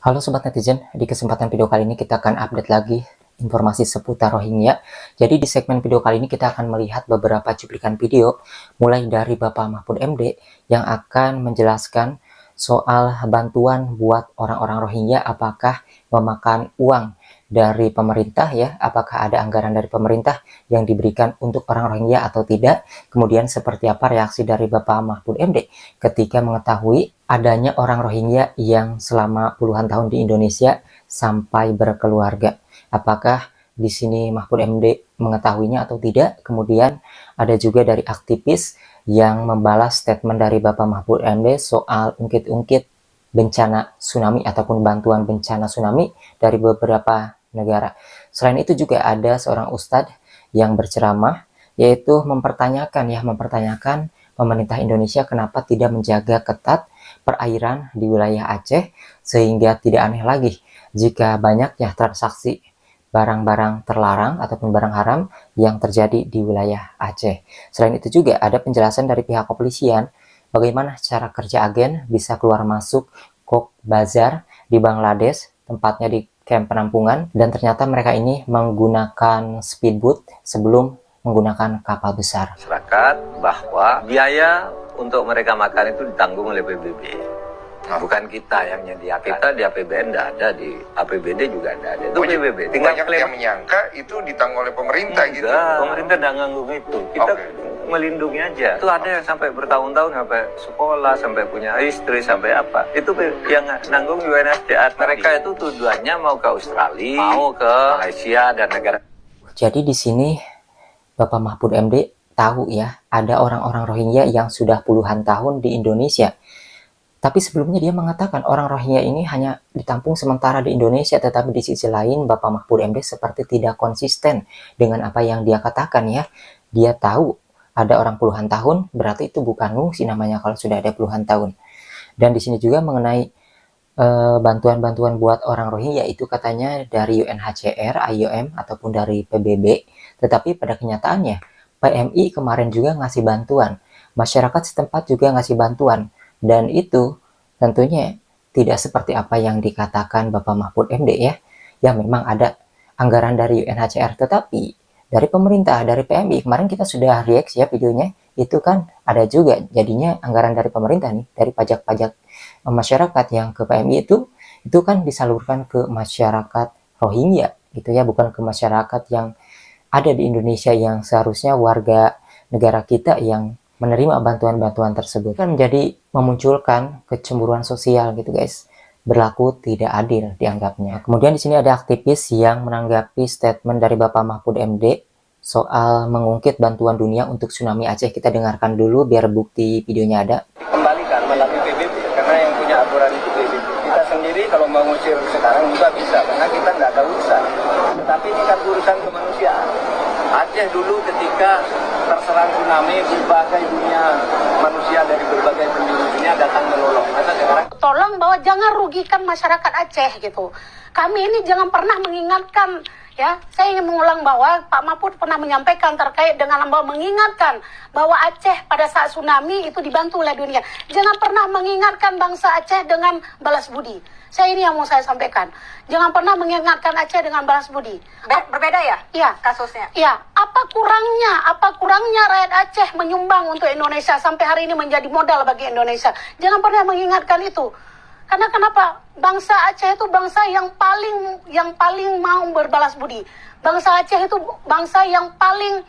Halo Sobat Netizen, di kesempatan video kali ini kita akan update lagi informasi seputar Rohingya. Jadi di segmen video kali ini kita akan melihat beberapa cuplikan video, mulai dari Bapak Mahfud MD yang akan menjelaskan soal bantuan buat orang-orang Rohingya, apakah memakan uang dari pemerintah ya, apakah ada anggaran dari pemerintah yang diberikan untuk orang Rohingya atau tidak. Kemudian seperti apa reaksi dari Bapak Mahfud MD ketika mengetahui adanya orang Rohingya yang selama puluhan tahun di Indonesia sampai berkeluarga. Apakah di sini Mahfud MD mengetahuinya atau tidak? Kemudian ada juga dari aktivis yang membalas statement dari Bapak Mahfud MD soal ungkit-ungkit bencana tsunami ataupun bantuan bencana tsunami dari beberapa negara. Selain itu juga ada seorang ustadz yang berceramah, yaitu mempertanyakan pemerintah Indonesia kenapa tidak menjaga ketat perairan di wilayah Aceh, sehingga tidak aneh lagi jika banyaknya transaksi barang-barang terlarang ataupun barang haram yang terjadi di wilayah Aceh. Selain itu juga ada penjelasan dari pihak kepolisian bagaimana cara kerja agen bisa keluar masuk Cox's Bazar di Bangladesh, tempatnya di kamp penampungan, dan ternyata mereka ini menggunakan speedboat sebelum menggunakan kapal besar. Masyarakat bahwa biaya untuk mereka makan itu ditanggung oleh PBB, bukan kita yang nyediakan. Kita di APBN tidak ada, di APBD juga tidak ada. Itu PBB. Tinggal yang menyangka itu ditanggung oleh pemerintah gitu. Pemerintah tidak nganggung itu. Kita melindungi aja. Itu ada yang sampai bertahun-tahun, sampai sekolah, sampai punya istri, sampai apa. Itu yang nanggung UNHCR. Mereka itu tujuannya mau ke Australia, mau ke Malaysia dan negara. Jadi di sini Bapak Mahfud MD tahu ya, ada orang-orang Rohingya yang sudah puluhan tahun di Indonesia. Tapi sebelumnya dia mengatakan orang Rohingya ini hanya ditampung sementara di Indonesia, tetapi di sisi lain Bapak Mahfud MD seperti tidak konsisten dengan apa yang dia katakan ya. Dia tahu ada orang puluhan tahun, berarti itu bukan ngungsi namanya kalau sudah ada puluhan tahun. Dan di sini juga mengenai bantuan-bantuan buat orang Rohingya itu katanya dari UNHCR, IOM ataupun dari PBB, tetapi pada kenyataannya PMI kemarin juga ngasih bantuan, masyarakat setempat juga ngasih bantuan, dan itu tentunya tidak seperti apa yang dikatakan Bapak Mahfud MD ya. Ya memang ada anggaran dari UNHCR, tetapi dari pemerintah, dari PMI, kemarin kita sudah reaksi ya videonya, itu kan ada juga jadinya anggaran dari pemerintah nih, dari pajak-pajak masyarakat yang ke PMI itu kan disalurkan ke masyarakat Rohingya gitu ya, bukan ke masyarakat yang ada di Indonesia yang seharusnya warga negara kita yang menerima bantuan-bantuan tersebut. Kan menjadi memunculkan kecemburuan sosial gitu guys, berlaku tidak adil dianggapnya. Kemudian di sini ada aktivis yang menanggapi statement dari Bapak Mahfud MD soal mengungkit bantuan dunia untuk tsunami Aceh. Kita dengarkan dulu biar bukti videonya ada. Kembalikan melalui PBB, karena yang punya aturan itu PBB. Kita sendiri kalau mengusir sekarang juga bisa, karena kita tidak ada urusan. Tetapi ini kan urusan kemanusiaan. Aceh dulu ketika terserang tsunami, berbagai dunia manusia dari berbagai penjuru dunia datang menolong. Masa sekarang tolong bahwa jangan rugikan masyarakat Aceh gitu. Kami ini jangan pernah mengingatkan ya. Saya ingin mengulang bahwa Pak Mahfud pernah menyampaikan terkait dengan bahwa mengingatkan bahwa Aceh pada saat tsunami itu dibantu oleh dunia. Jangan pernah mengingatkan bangsa Aceh dengan balas budi. Saya ini yang mau saya sampaikan. Jangan pernah mengingatkan Aceh dengan balas budi. Berbeda ya? Iya, kasusnya. iya. Apa kurangnya rakyat Aceh menyumbang untuk Indonesia sampai hari ini menjadi modal bagi Indonesia? Jangan pernah mengingatkan itu. Karena kenapa? Bangsa Aceh itu bangsa yang paling mau berbalas budi. Bangsa Aceh itu bangsa yang paling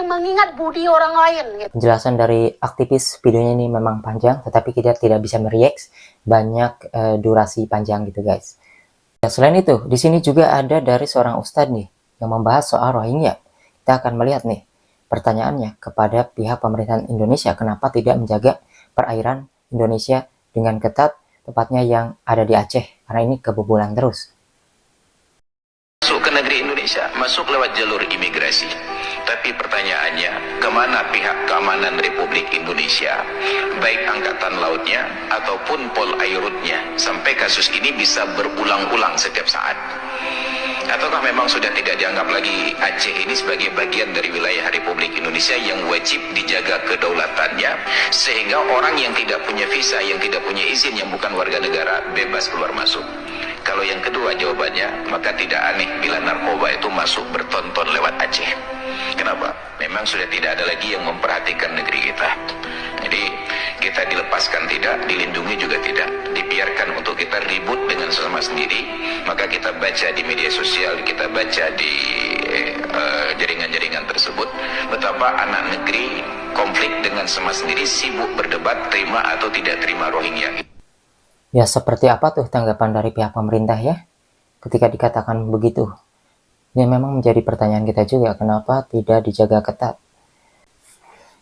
mengingat budi orang lain gitu. Penjelasan dari aktivis videonya ini memang panjang, tetapi kita tidak bisa mereact banyak durasi panjang gitu guys. Ya, selain itu, di sini juga ada dari seorang ustadz nih yang membahas soal Rohingya. Kita akan melihat nih pertanyaannya kepada pihak pemerintahan Indonesia, kenapa tidak menjaga perairan Indonesia dengan ketat, tepatnya yang ada di Aceh, karena ini kebobolan terus. Masuk ke negeri Indonesia, masuk lewat jalur imigrasi. Tapi pertanyaannya, kemana pihak keamanan Republik Indonesia, baik Angkatan Lautnya ataupun Polairutnya, sampai kasus ini bisa berulang-ulang setiap saat. Ataukah memang sudah tidak dianggap lagi Aceh ini sebagai bagian dari wilayah Republik Indonesia yang wajib dijaga kedaulatannya, sehingga orang yang tidak punya visa, yang tidak punya izin, yang bukan warga negara, bebas keluar masuk? Kalau yang kedua jawabannya, maka tidak aneh bila narkoba itu masuk bertonton lewat Aceh. Kenapa? Memang sudah tidak ada lagi yang memperhatikan negeri kita. Jadi kita dilepaskan tidak, dilindungi juga tidak, dibiarkan untuk kita ribut dengan sesama sendiri. Maka kita baca di media sosial, kita baca di jaringan-jaringan tersebut, betapa anak negeri konflik dengan sama sendiri, sibuk berdebat terima atau tidak terima Rohingya. Ya, seperti apa tuh tanggapan dari pihak pemerintah ya ketika dikatakan begitu? Ini memang menjadi pertanyaan kita juga, kenapa tidak dijaga ketat?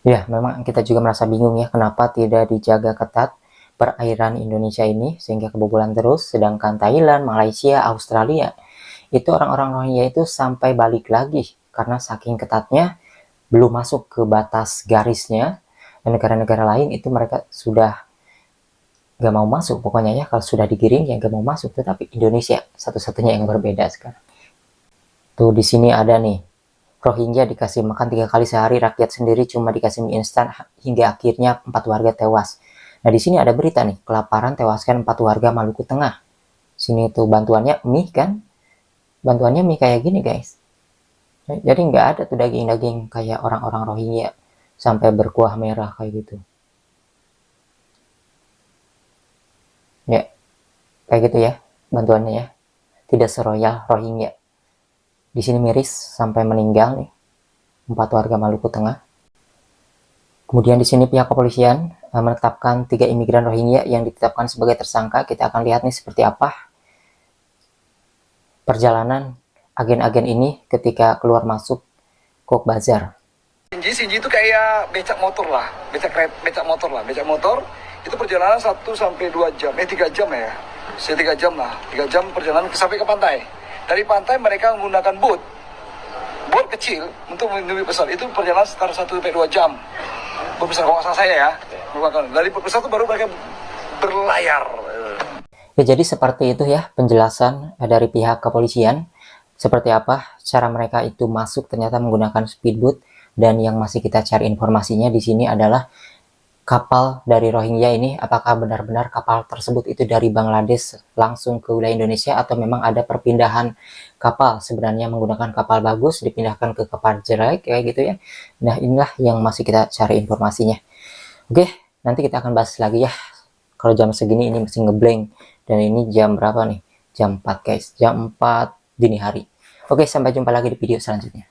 Ya, memang kita juga merasa bingung ya, kenapa tidak dijaga ketat perairan Indonesia ini sehingga kebobolan terus, sedangkan Thailand, Malaysia, Australia, itu orang-orang Rohingya itu sampai balik lagi karena saking ketatnya belum masuk ke batas garisnya, dan negara-negara lain itu mereka sudah gak mau masuk pokoknya ya, kalau sudah digiring ya gak mau masuk. Tetapi Indonesia satu-satunya yang berbeda sekarang. Tuh di sini ada nih, Rohingya dikasih makan 3 kali sehari, rakyat sendiri cuma dikasih mie instan hingga akhirnya 4 warga tewas. Nah di sini ada berita nih, kelaparan tewaskan 4 warga Maluku Tengah. Sini tuh bantuannya mie kan, bantuannya mie kayak gini guys. Jadi nggak ada tuh daging-daging kayak orang-orang Rohingya sampai berkuah merah kayak gitu. Ya, kayak gitu ya bantuannya ya, tidak seroyal Rohingya. Di sini miris sampai meninggal nih 4 warga Maluku Tengah. Kemudian di sini pihak kepolisian menetapkan 3 imigran Rohingya yang ditetapkan sebagai tersangka. Kita akan lihat nih seperti apa perjalanan agen-agen ini ketika keluar masuk Cox's Bazar. Sinji itu kayak becak motor lah, becak motor itu perjalanan 1 sampai 2 jam, 3 jam ya, 3 jam lah, 3 jam perjalanan sampai ke pantai. Dari pantai mereka menggunakan boat kecil untuk menuju pesawat, itu perjalanan sekitar 1 sampai 2 jam. Boat besar kalau nggak salah saya ya, dari boat besar itu baru mereka berlayar. Ya jadi seperti itu ya penjelasan dari pihak kepolisian, seperti apa cara mereka itu masuk ternyata menggunakan speedboat. Dan yang masih kita cari informasinya di sini adalah kapal dari Rohingya ini, apakah benar-benar kapal tersebut itu dari Bangladesh langsung ke wilayah Indonesia atau memang ada perpindahan kapal, sebenarnya menggunakan kapal bagus dipindahkan ke kapal jelek kayak gitu ya. Nah inilah yang masih kita cari informasinya. Oke, nanti kita akan bahas lagi ya. Kalau jam segini ini masih ngeblank, dan ini jam berapa nih? Jam 4 guys, jam 4 dini hari. Oke, sampai jumpa lagi di video selanjutnya.